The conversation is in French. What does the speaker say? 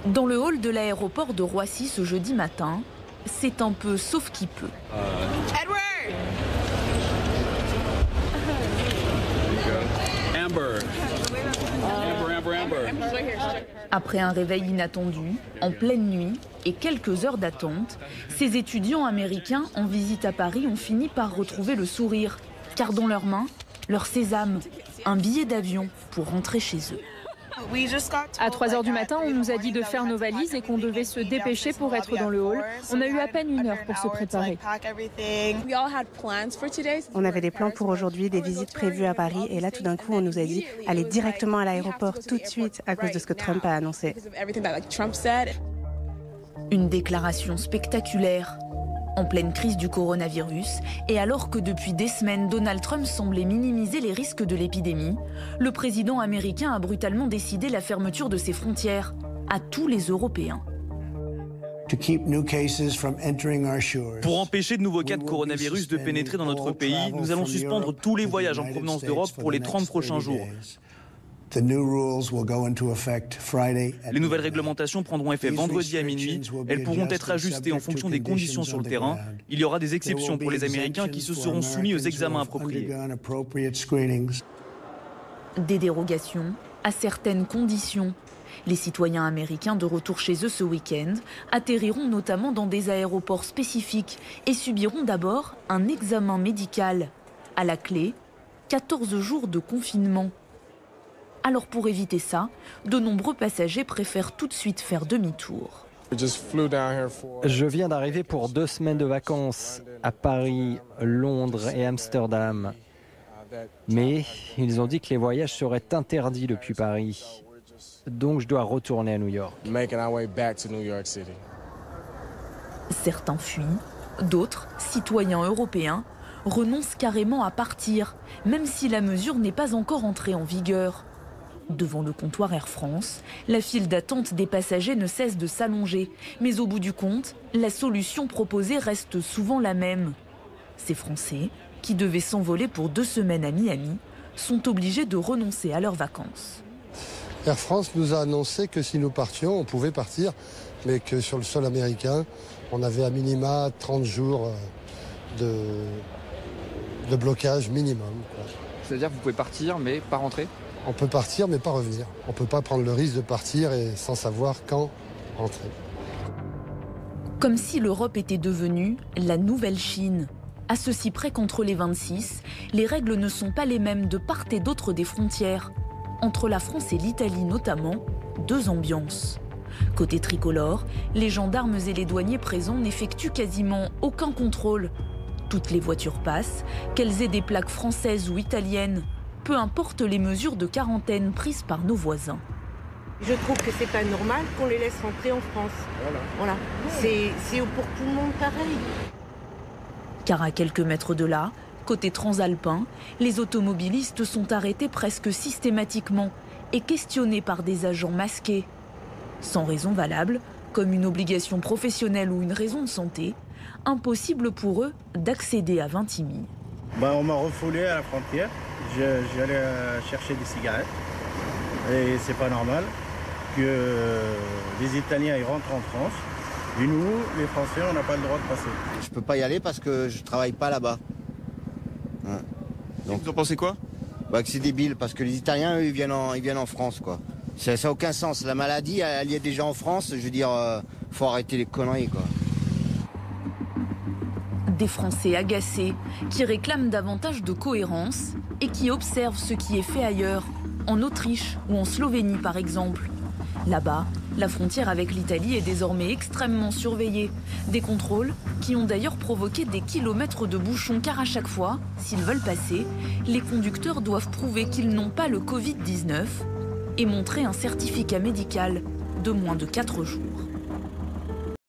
Dans le hall de l'aéroport de Roissy ce jeudi matin, c'est un peu sauf qui peut. Edward! Après un réveil inattendu, en pleine nuit et quelques heures d'attente, ces étudiants américains en visite à Paris ont fini par retrouver le sourire, car dans leurs mains, leur sésame, un billet d'avion pour rentrer chez eux. À 3 h du matin, on nous a dit de faire nos valises et qu'on devait se dépêcher pour être dans le hall. On a eu à peine 1 heure pour se préparer. On avait des plans pour aujourd'hui, des visites prévues à Paris et là tout d'un coup on nous a dit allez directement à l'aéroport tout de suite à cause de ce que Trump a annoncé. Une déclaration spectaculaire. En pleine crise du coronavirus, et alors que depuis des semaines, Donald Trump semblait minimiser les risques de l'épidémie, le président américain a brutalement décidé la fermeture de ses frontières à tous les Européens. Pour empêcher de nouveaux cas de coronavirus de pénétrer dans notre pays, nous allons suspendre tous les voyages en provenance d'Europe pour les 30 prochains jours. Les nouvelles réglementations prendront effet vendredi à minuit. Elles pourront être ajustées en fonction des conditions sur le terrain. Il y aura des exceptions pour les Américains qui se seront soumis aux examens appropriés. Des dérogations à certaines conditions. Les citoyens américains de retour chez eux ce week-end atterriront notamment dans des aéroports spécifiques et subiront d'abord un examen médical. À la clé, 14 jours de confinement. Alors pour éviter ça, de nombreux passagers préfèrent tout de suite faire demi-tour. Je viens d'arriver pour 2 semaines de vacances à Paris, Londres et Amsterdam. Mais ils ont dit que les voyages seraient interdits depuis Paris. Donc je dois retourner à New York. Certains fuient, d'autres, citoyens européens, renoncent carrément à partir, même si la mesure n'est pas encore entrée en vigueur. Devant le comptoir Air France, la file d'attente des passagers ne cesse de s'allonger. Mais au bout du compte, la solution proposée reste souvent la même. Ces Français, qui devaient s'envoler pour 2 semaines à Miami, sont obligés de renoncer à leurs vacances. Air France nous a annoncé que si nous partions, on pouvait partir, mais que sur le sol américain, on avait à minima 30 jours de blocage minimum. C'est-à-dire que vous pouvez partir, mais pas rentrer ? On peut partir, mais pas revenir. On ne peut pas prendre le risque de partir et sans savoir quand rentrer. Comme si l'Europe était devenue la nouvelle Chine. À ceci près qu'entre les 26, les règles ne sont pas les mêmes de part et d'autre des frontières. Entre la France et l'Italie notamment, 2 ambiances. Côté tricolore, les gendarmes et les douaniers présents n'effectuent quasiment aucun contrôle. Toutes les voitures passent, qu'elles aient des plaques françaises ou italiennes. Peu importe les mesures de quarantaine prises par nos voisins. Je trouve que c'est pas normal qu'on les laisse rentrer en France. Voilà. C'est pour tout le monde pareil. Car à quelques mètres de là, côté transalpin, les automobilistes sont arrêtés presque systématiquement et questionnés par des agents masqués. Sans raison valable, comme une obligation professionnelle ou une raison de santé, impossible pour eux d'accéder à Vintimille. On m'a refoulé à la frontière. J'allais chercher des cigarettes et c'est pas normal que les Italiens ils rentrent en France et nous, les Français, on n'a pas le droit de passer. Je peux pas y aller parce que je travaille pas là-bas. Donc vous en pensez quoi ? Que c'est débile parce que les Italiens eux, ils viennent en France quoi. Ça n'a aucun sens. La maladie, elle y est déjà en France. Je veux dire, faut arrêter les conneries quoi. Des Français agacés qui réclament davantage de cohérence et qui observent ce qui est fait ailleurs, en Autriche ou en Slovénie par exemple. Là-bas, la frontière avec l'Italie est désormais extrêmement surveillée. Des contrôles qui ont d'ailleurs provoqué des kilomètres de bouchons car à chaque fois, s'ils veulent passer, les conducteurs doivent prouver qu'ils n'ont pas le Covid-19 et montrer un certificat médical de moins de 4 jours.